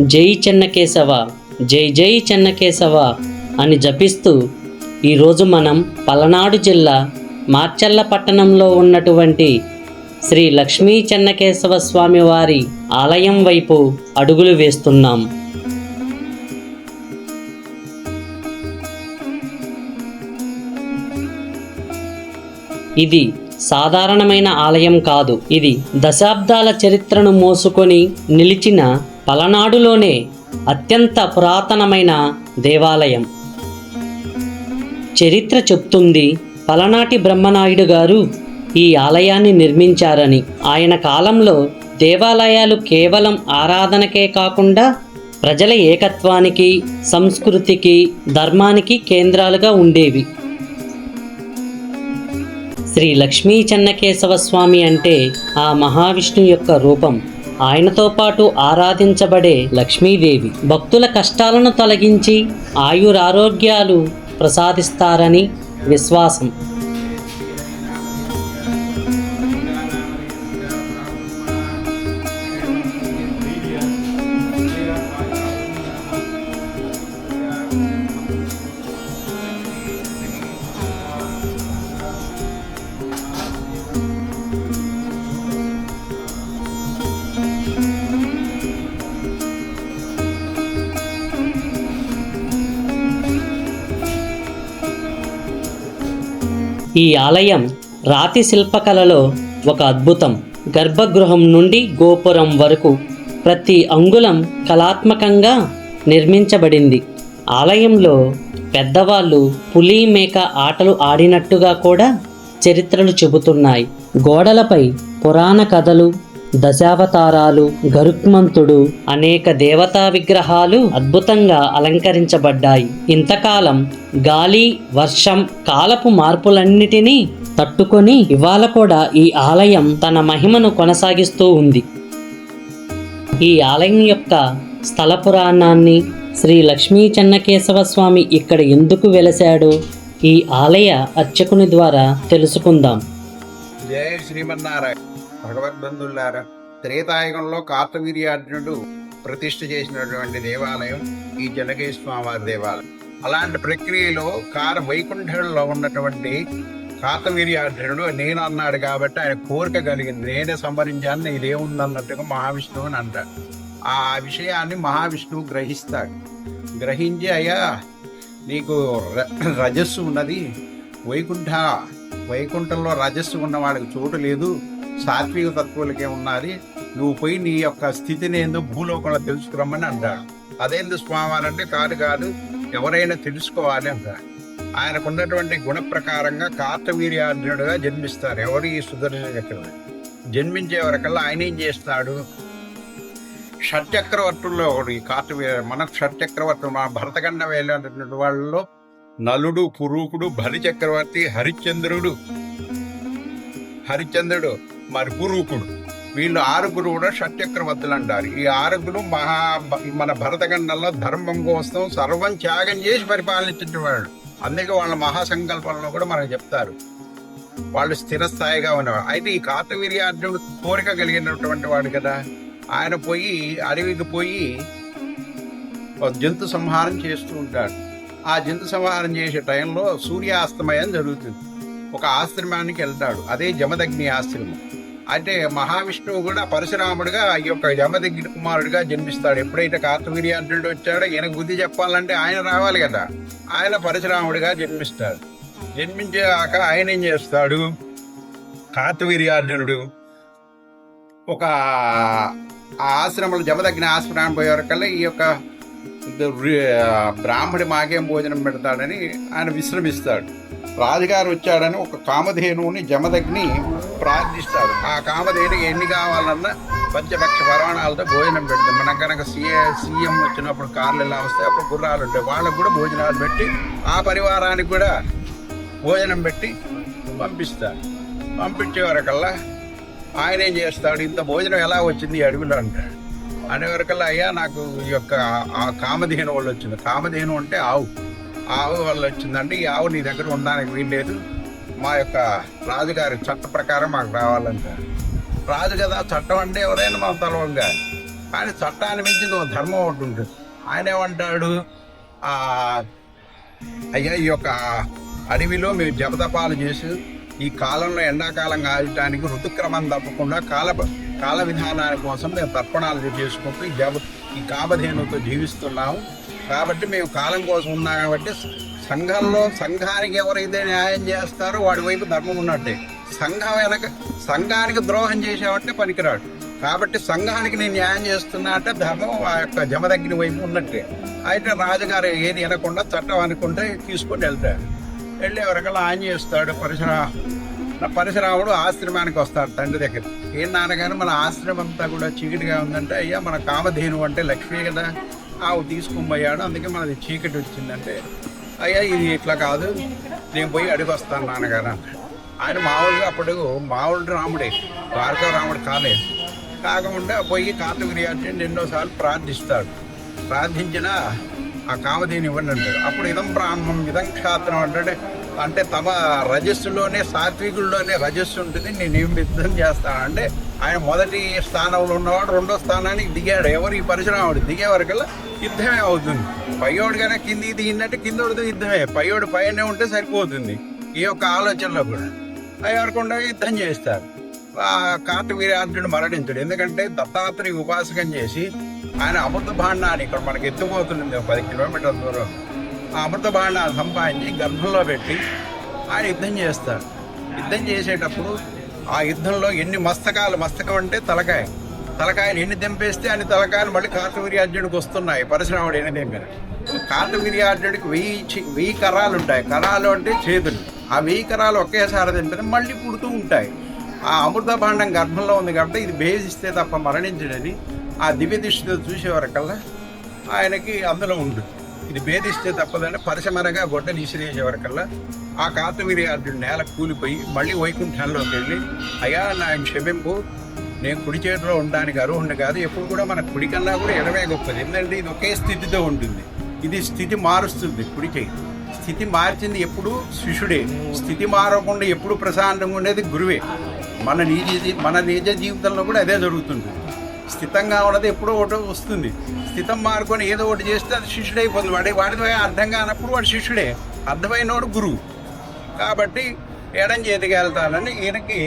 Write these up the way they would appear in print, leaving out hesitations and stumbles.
జై చెన్నకేశవ, జై జై చెన్నకేశవ అని జపిస్తూ ఈరోజు మనం పలనాడు జిల్లా మార్చల్ల పట్టణంలో ఉన్నటువంటి శ్రీ లక్ష్మీ చెన్నకేశవ స్వామి వారి ఆలయం వైపు అడుగులు వేస్తున్నాం. ఇది సాధారణమైన ఆలయం కాదు. ఇది దశాబ్దాల చరిత్రను మోసుకొని నిలిచిన పలనాడులోనే అత్యంత పురాతనమైన దేవాలయం. చరిత్ర చెప్తుంది పలనాటి బ్రహ్మనాయుడు గారు ఈ ఆలయాన్ని నిర్మించారని. ఆయన కాలంలో దేవాలయాలు కేవలం ఆరాధనకే కాకుండా ప్రజల ఏకత్వానికి, సంస్కృతికి, ధర్మానికి కేంద్రాలుగా ఉండేవి. శ్రీ లక్ష్మీ చెన్నకేశవ స్వామి అంటే ఆ మహావిష్ణు యొక్క రూపం. ఆయనతో పాటు ఆరాధించబడే లక్ష్మీదేవి భక్తుల కష్టాలను తొలగించి ఆయురారోగ్యాలు ప్రసాదిస్తారని విశ్వాసం. ఈ ఆలయం రాతి శిల్పకళలో ఒక అద్భుతం. గర్భగృహం నుండి గోపురం వరకు ప్రతి అంగుళం కళాత్మకంగా నిర్మించబడింది. ఆలయంలో పెద్దవాళ్ళు పులి మేక ఆటలు ఆడినట్టుగా కూడా చరిత్రలు చెబుతున్నాయి. గోడలపై పురాణ కథలు, దశావతారాలు, గరుత్మంతుడు, అనేక దేవతా విగ్రహాలు అద్భుతంగా అలంకరించబడ్డాయి. ఇంతకాలం గాలి, వర్షం, కాలపు మార్పులన్నిటినీ తట్టుకొని ఇవాళ కూడా ఈ ఆలయం తన మహిమను కొనసాగిస్తూ ఉంది. ఈ ఆలయం యొక్క స్థల పురాణాన్ని, శ్రీ లక్ష్మీ చెన్నకేశవ స్వామి ఇక్కడ ఎందుకు వెలశాడో ఈ ఆలయ అర్చకుని ద్వారా తెలుసుకుందాం. జయ శ్రీమన్నారాయణ. భగవద్బంధులారా, త్రేతాయుగంలో కార్తవీర్యార్జునుడు ప్రతిష్ఠ చేసినటువంటి దేవాలయం ఈ చెన్నకేశవ స్వామివారి దేవాలయం. అలాంటి ప్రక్రియలో వైకుంఠంలో ఉన్నటువంటి కార్తవీర్యార్జునుడు నేను అన్నాడు కాబట్టి ఆయన కోరిక కలిగింది. నేనే సంహరించాను, ఇదేముంది అన్నట్టుగా మహావిష్ణువు అని అంటాడు. ఆ విషయాన్ని మహావిష్ణువు గ్రహిస్తాడు. గ్రహించి అయ్యా నీకు రజస్సు ఉన్నది, వైకుంఠంలో రజస్సు ఉన్న వాళ్ళకి చోటు లేదు, సాత్విక తత్వులకే ఉన్నది, నువ్వు పోయి నీ యొక్క స్థితిని ఏందో భూలోకంలో తెలుసుకురమ్మని అంటాడు. అదేందు స్వామి కాదు ఎవరైనా తెలుసుకోవాలి అంటాడు. ఆయనకున్నటువంటి గుణ ప్రకారంగా కార్తవీర్యార్జునుడుగా జన్మిస్తారు. ఎవరు ఈ సుదర్శన చక్రవర్తి జన్మించే వరకల్లా ఆయన ఏం చేస్తాడు, షట్చక్రవర్తుల్లో ఒకడు ఈ మనకు షట్చక్రవర్తులు మన భరతఖండం వెళ్ళినటువంటి వాళ్ళలో నలుడు, పురూకుడు, బలి చక్రవర్తి, హరిశ్చంద్రుడు మరి పురూకుడు, వీళ్ళు ఆరుగురు కూడా షట్చక్రవర్తులు అంటారు. ఈ ఆరుగురు మన భరతఖండంలో ధర్మం కోసం సర్వం త్యాగం చేసి పరిపాలించిన వాళ్ళు. అందుకే వాళ్ళ మహాసంకల్పంలో కూడా మనకు చెప్తారు వాళ్ళు స్థిరస్థాయిగా ఉన్నవాడు. అయితే ఈ కార్తవీర్యార్జునుడు కోరిక కలిగినటువంటి వాడు కదా, ఆయన పోయి అడవికి పోయి జంతు సంహారం చేస్తూ ఉంటాడు. ఆ జంతు సంహారం చేసే టైంలో సూర్యాస్తమయం జరుగుతుంది. ఒక ఆశ్రమానికి వెళ్తాడు, అదే జమదగ్ని ఆశ్రమం. అంటే మహావిష్ణువు కూడా పరశురాముడిగా ఈ యొక్క జమదగ్ని కుమారుడిగా జన్మిస్తాడు. ఎప్పుడైతే కార్తవీర్యార్జునుడు వచ్చాడో ఈయన బుద్ధి చెప్పాలంటే ఆయన రావాలి కదా, ఆయన పరశురాముడిగా జన్మిస్తాడు. జన్మించాక ఆయన ఏం చేస్తాడు, కార్తవీర్యార్జునుడు ఒక ఆశ్రమంలో జమదగ్ని ఆశ్రమానికి పోయేవరకల్లా ఈ యొక్క బ్రాహ్మడి మాకేం భోజనం పెడతాడని ఆయన విశ్రమిస్తాడు. రాజుగారు వచ్చాడని ఒక కామధేనువుని జమదగ్ని ప్రార్థిస్తాడు. ఆ కామధేనుకి ఎన్ని కావాలన్నా పంచపక్ష పరమాణాలతో భోజనం పెడతాం. మనం కనుక సీఎం వచ్చినప్పుడు కార్లు ఎలా వస్తాయి, అప్పుడు గుర్రాలు ఉంటాయి, వాళ్ళకు కూడా భోజనాలు పెట్టి ఆ పరివారానికి కూడా భోజనం పెట్టి పంపిస్తాడు. పంపించే వరకల్లా ఆయన ఏం చేస్తాడు, ఇంత భోజనం ఎలా వచ్చింది అడవిలో అంటాడు. అనేవరకల్లా అయ్యా నాకు ఈ యొక్క ఆ కామధేను వాళ్ళు వచ్చింది. కామధేను అంటే ఆవు వల్ల వచ్చిందంటే ఈ ఆవు నీ దగ్గర ఉండడానికి వీల్లేదు, మా యొక్క రాజుగారి చట్ట ప్రకారం మాకు రావాలంటారు. రాజు కదా, చట్టం అంటే ఎవరైనా మనం తలవంగా కానీ చట్టాన్ని మించింది ఒక ధర్మం ఒకటి ఉంటుంది. ఆయన ఏమంటాడు, అయ్యా ఈ యొక్క అడవిలో మేము జపతపాలు చేసి ఈ కాలంలో ఎండాకాలం కాయటానికి ఋతుక్రమం తప్పకుండా కాల విధానాల కోసం మేము తర్పణాలు చేసుకుంటూ ఈ కామధేనుతో జీవిస్తున్నాము. కాబట్టి మేము కాలం కోసం ఉన్నాం. కాబట్టి సంఘానికి ఎవరైతే న్యాయం చేస్తారో వాడి వైపు ధర్మం ఉన్నట్టే. సంఘానికి ద్రోహం చేసామంటే పనికిరాడు. కాబట్టి సంఘానికి నేను న్యాయం చేస్తున్నా అంటే ధర్మం ఆ యొక్క జమదగ్ని వైపు ఉన్నట్టే. అయితే రాజుగారు ఏది వినకుండా చట్టం అనుకుంటే తీసుకొని వెళ్తాడు. వెళ్ళే వరకల్లా ఆయన చేస్తాడు. పరశురాముడు ఆశ్రమానికి వస్తాడు తండ్రి దగ్గర. ఏం నాన్నగారు మన ఆశ్రమం అంతా కూడా చీకటిగా ఉందంటే, అయ్యా మన కామధేను అంటే లక్ష్మి కదా, ఆవు తీసుకుపోయాడు, అందుకే మనది చీకటి వచ్చిందంటే, అయ్యా ఇది ఇట్లా కాదు, నేను పోయి అడిగి వస్తాను నాన్నగారు అన్నాడు. ఆయన మామూలు రాముడే, ద్వారకా రాముడు కాలేదు. కాకుండా పోయి కార్తవీర్యార్జునుడు ఎన్నోసార్లు ప్రార్థిస్తాడు. ప్రార్థించిన ఆ కామధేని ఇవ్వండి అంటాడు. అప్పుడు ఇదం బ్రాహ్మణం ఇదం క్షాత్రం అంటాడు. అంటే తమ రజస్సులోనే, సాత్వికుల్లోనే రజస్సు ఉంటుంది, నేనేం యుద్ధం చేస్తాను అంటే ఆయన మొదటి స్థానంలో ఉన్నవాడు రెండో స్థానానికి దిగాడు. ఎవరు ఈ పరశురాముడు దిగే వరకల్లా యుద్ధమే అవుతుంది. పయ్యోడుగానే కిందికి దిగినట్టు కిందోడితో యుద్ధమే, పయ్యోడు పైనే ఉంటే సరిపోతుంది. ఈ యొక్క ఆలోచనలో కూడా అయ్యవరకుండా యుద్ధం చేస్తారు. కార్తవీర్యార్జునుడు మరణించాడు. ఎందుకంటే దత్తాత్రేయ ఉపాసకం చేసి ఆయన అమృత భాండాన్ని, ఇక్కడ మనకి ఎత్తుపోతుంది 10 కిలోమీటర్ల దూరం, ఆ అమృత భాండాన్ని సంపాదించి గర్భంలో పెట్టి ఆయన యుద్ధం చేస్తాడు. యుద్ధం చేసేటప్పుడు ఆ యుద్ధంలో ఎన్ని మస్తకం అంటే తలకాయలు ఎన్ని తెంపేస్తే అన్ని తలకాయలు మళ్ళీ కార్తవీర్యార్జునుడికి వస్తున్నాయి. పరశురాముడు ఎన్ని తెంపారు. కార్తవీర్యార్జునుడికి 1000 కరాలు ఉంటాయి. కరాలు అంటే చేతులు. ఆ 1000 కరాలు ఒకేసారి తెంపితే మళ్ళీ పుడుతూ ఉంటాయి. ఆ అమృత భాండం గర్భంలో ఉంది కాబట్టి ఇది భేదిస్తే తప్ప మరణించడని ఆ దివ్య దృష్టితో చూసేవరకల్లా ఆయనకి అందులో ఉంటుంది. ఇది భేదిస్తే తప్పదని పరిశమనగా గొడ్డని ఇసిరేసేవరకల్లా ఆ కార్తవీర్యార్జునుడు నేల కూలిపోయి మళ్ళీ వైకుంఠంలోకి వెళ్ళి, అయ్యా ఆయన క్షమింపు, నేను కుడి చేతిలో ఉండడానికి అర్హుడిని కాదు. ఎప్పుడు కూడా మన కుడి కన్నా కూడా ఎడమే గొప్పది. ఎందుకంటే ఇది ఒకే స్థితితో ఉంటుంది. ఇది స్థితి మారుస్తుంది. కుడి చేయి స్థితి మార్చింది ఎప్పుడు శిష్యుడే. స్థితి మారకుండా ఎప్పుడు ప్రశాంతంగా ఉండేది గురువే. మన నిజ జీవితంలో కూడా అదే జరుగుతుంది. స్థితంగా ఉన్నది ఎప్పుడో ఒకటి వస్తుంది. స్థితం మారుకొని ఏదో ఒకటి చేస్తే అది శిష్యుడు అయిపోతుంది. వాడితో అర్థం కానప్పుడు వాడు శిష్యుడే, అర్థమైనవాడు గురువు. కాబట్టి ఎడం చేతికి వెళ్తానని ఈయనకి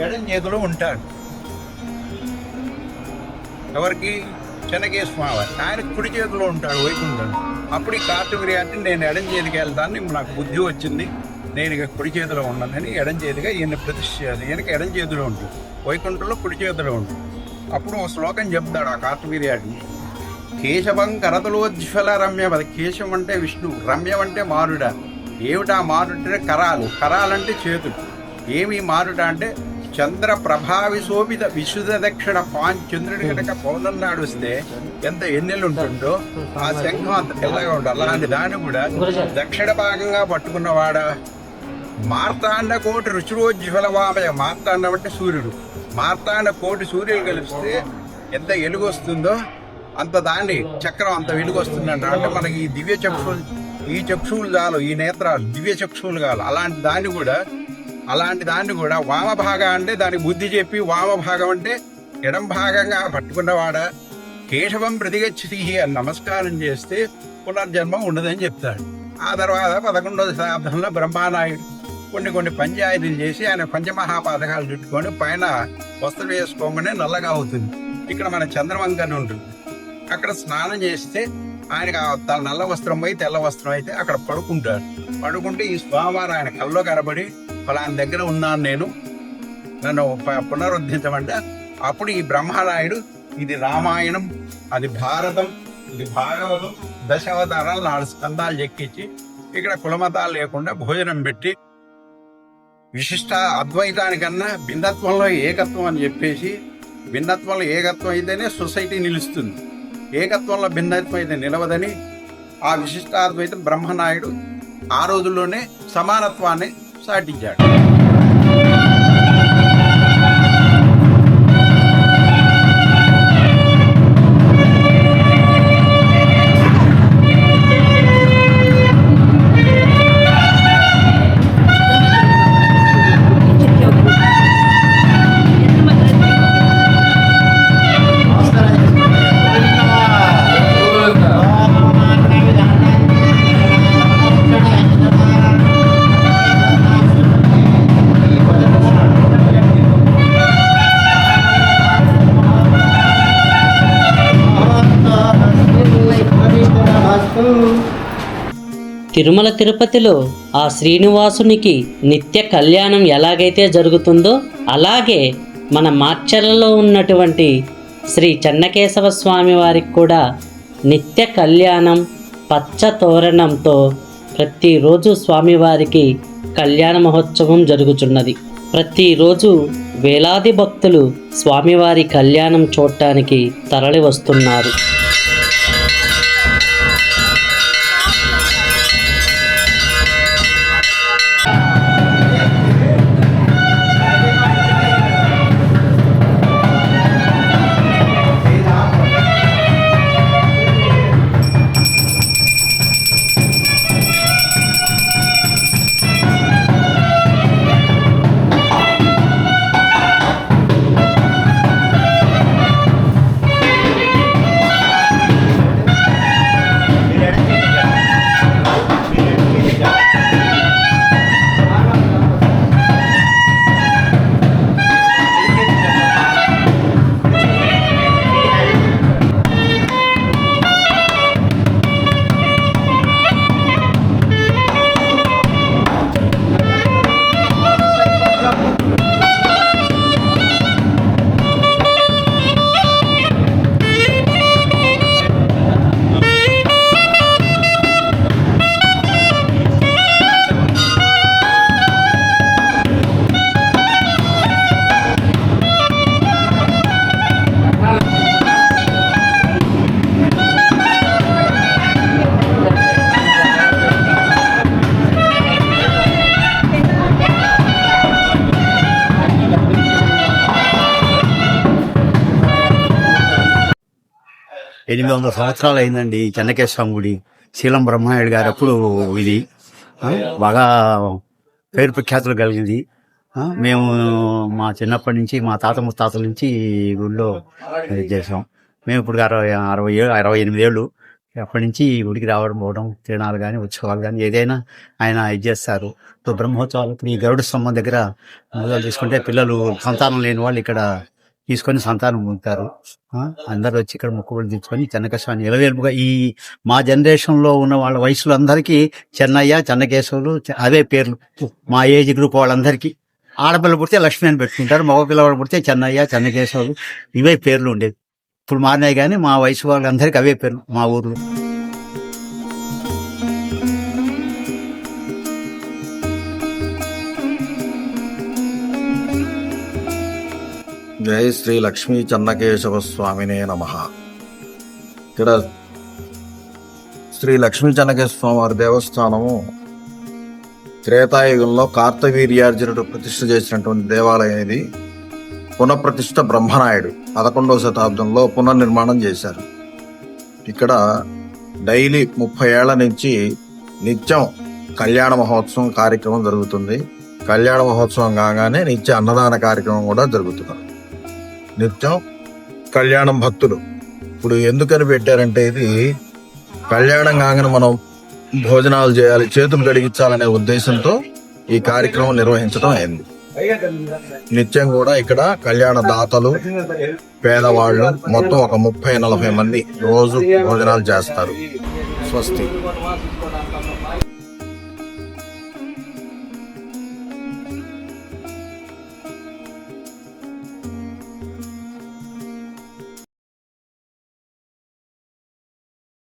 ఎడం చేతిలో ఉంటాడు. ఎవరికి? చెన్నకేశ్వరవారి. ఆయన కుడి చేతిలో ఉంటాడు వైకుంఠం. అప్పుడు ఈ కార్తవీర్యార్జునుడు నేను ఎడం చేతికి వెళ్తాను, నాకు బుద్ధి వచ్చింది, నేను ఇక కుడి చేతిలో ఉన్నానని ఎడం చేతిగా ఈయన ప్రతిష్ఠ చేయాలి. ఈయనకి ఎడం చేతిలో ఉంటుంది, వైకుంఠంలో కుడి చేతిలో ఉంటుంది. అప్పుడు ఒక శ్లోకం చెప్తాడు ఆ కార్తవీర్యార్జునుడు. కేశవం కరతలోజ్వల రమ్యవద. కేశం అంటే విష్ణువు, రమ్యం అంటే మారుడ. ఏమిటా మారుడంటే కరాలంటే చేతులు. ఏమి మారుట అంటే చంద్ర ప్రభావి శోభిత విశుద్ధ దక్షిణ చంద్రుడి కనుక పౌర్ణం నాడు వస్తే ఎంత ఎన్నెలు ఉంటుందో ఆ శంఖం అంత తెల్లగా ఉంటుంది. అలాంటి దాన్ని కూడా దక్షిణ భాగంగా పట్టుకున్నవాడ. మార్తాండ కోటి రుచిరోజ్వల వామయ. మార్తాండం అంటే సూర్యుడు. మార్తాండ కోటి సూర్యులు కలిస్తే ఎంత వెలుగు వస్తుందో అంత దాన్ని చక్రం అంత వెలుగు వస్తుందంట. అంటే మనకి ఈ దివ్య చక్షువులు, ఈ చక్షువులు చాలు, ఈ నేత్రాలు దివ్య చక్షువులు కాదు. అలాంటి దాన్ని కూడా వామభాగం అంటే దానికి బుద్ధి చెప్పి, వామభాగం అంటే ఎడం భాగంగా పట్టుకున్నవాడ. కేశవం ప్రతిగచ్చతి అని నమస్కారం చేస్తే పునర్జన్మం ఉండదని చెప్తాడు. ఆ తర్వాత 11వ శతాబ్దంలో బ్రహ్మానాయుడు కొన్ని పంచాయతీలు చేసి ఆయన పంచమహాపాతకాలు చుట్టుకొని పైన వస్త్రం వేసుకోగానే నల్లగా అవుతుంది. ఇక్కడ మన చంద్రవంకన ఉంటుంది. అక్కడ స్నానం చేస్తే ఆయనకు తన నల్ల వస్త్రం పోయి తెల్ల వస్త్రం అయితే అక్కడ పడుకుంటే ఈ స్వామివారు ఆయన కల్లో కనబడి, ఫలాని దగ్గర ఉన్నాను నేను, నన్ను పునరుద్ధరించమంటే అప్పుడు ఈ బ్రహ్మనాయుడు ఇది రామాయణం, అది భారతం, ఇది భాగవతం, 10 అవతారాలు 4 స్కందాలు చెక్కించి ఇక్కడ కులమతాలు లేకుండా భోజనం పెట్టి విశిష్ట అద్వైతానికన్నా భిన్నత్వంలో ఏకత్వం అని చెప్పేసి, భిన్నత్వంలో ఏకత్వం అయితేనే సొసైటీ నిలుస్తుంది, ఏకత్వంలో భిన్నత్వం అయితే నిలవదని ఆ విశిష్టాద్వైతం బ్రహ్మనాయుడు ఆ రోజుల్లోనే సమానత్వాన్ని సాటించాడు. తిరుమల తిరుపతిలో ఆ శ్రీనివాసునికి నిత్య కళ్యాణం ఎలాగైతే జరుగుతుందో అలాగే మన మార్చర్లలో ఉన్నటువంటి శ్రీ చెన్నకేశవ స్వామి వారికి కూడా నిత్య కళ్యాణం పచ్చ తోరణంతో ప్రతిరోజు స్వామివారికి కళ్యాణ మహోత్సవం జరుగుతున్నది. ప్రతిరోజు వేలాది భక్తులు స్వామివారి కళ్యాణం చూడటానికి తరలి వస్తున్నారు. ఎనిమిది 800 సంవత్సరాలు అయిందండి ఈ చెన్నకేశవ గుడి. శీలం బ్రహ్మనాయుడు గారు అప్పుడు ఇది బాగా పేరు ప్రఖ్యాతులు కలిగింది. మేము మా చిన్నప్పటి నుంచి మా తాత ముత్తాతల నుంచి ఈ గుడిలో ఇది చేసాం. మేము ఇప్పుడు 68 ఏళ్ళు అప్పటి నుంచి ఈ గుడికి రావడం పోవడం, తిరణాలు కానీ ఉత్సవాలు కానీ ఏదైనా ఆయన ఇది చేస్తారు. ఇప్పుడు బ్రహ్మోత్సవాలు ఇప్పుడు ఈ గరుడ స్తంభం దగ్గర మొదలు తీసుకుంటే పిల్లలు సంతానం లేని వాళ్ళు ఇక్కడ తీసుకొని సంతానం పొందుతారు. అందరూ వచ్చి ఇక్కడ మొక్కుబడి తీసుకొని చెన్నకేశవాన్ని ఎలవేలుపుగా ఈ మా జనరేషన్లో ఉన్న వాళ్ళ వయసులో అందరికీ చెన్నయ్య, చెన్నకేశవులు అవే పేర్లు. మా ఏజ్ గ్రూప్ వాళ్ళందరికీ ఆడపిల్ల పుడితే లక్ష్మి అని పెట్టుకుంటారు, మగ పిల్లవాడు పుడితే చెన్నయ్య, చెన్నకేశవులు ఇవే పేర్లు ఉండేది. ఇప్పుడు మారినాయి కానీ మా వయసు వాళ్ళందరికీ అవే పేర్లు మా ఊర్లో. జై శ్రీ లక్ష్మీ చెన్నకేశవ స్వామినే నమః. ఇక్కడ శ్రీ లక్ష్మీ చెన్నకేశవ స్వామి వారి దేవస్థానము త్రేతాయుగంలో కార్తవీర్యార్జునుడు ప్రతిష్ఠ చేసినటువంటి దేవాలయం ఇది. పునఃప్రతిష్ఠ బ్రహ్మనాయుడు 11వ శతాబ్దంలో పునర్నిర్మాణం చేశారు. ఇక్కడ డైలీ 30 ఏళ్ల నుంచి నిత్యం కళ్యాణ మహోత్సవం కార్యక్రమం జరుగుతుంది. కళ్యాణ మహోత్సవం కాగానే నిత్య అన్నదాన కార్యక్రమం కూడా జరుగుతుంది. నిత్యం కళ్యాణం భక్తులు ఇప్పుడు ఎందుకని పెట్టారంటే ఇది కళ్యాణం కాగానే మనం భోజనాలు చేయాలి, చేతులు గడిగించాలనే ఉద్దేశంతో ఈ కార్యక్రమం నిర్వహించడం అయింది. నిత్యం కూడా ఇక్కడ కళ్యాణ దాతలు, పేదవాళ్ళు మొత్తం ఒక 30-40 మంది రోజు భోజనాలు చేస్తారు. స్వస్తి.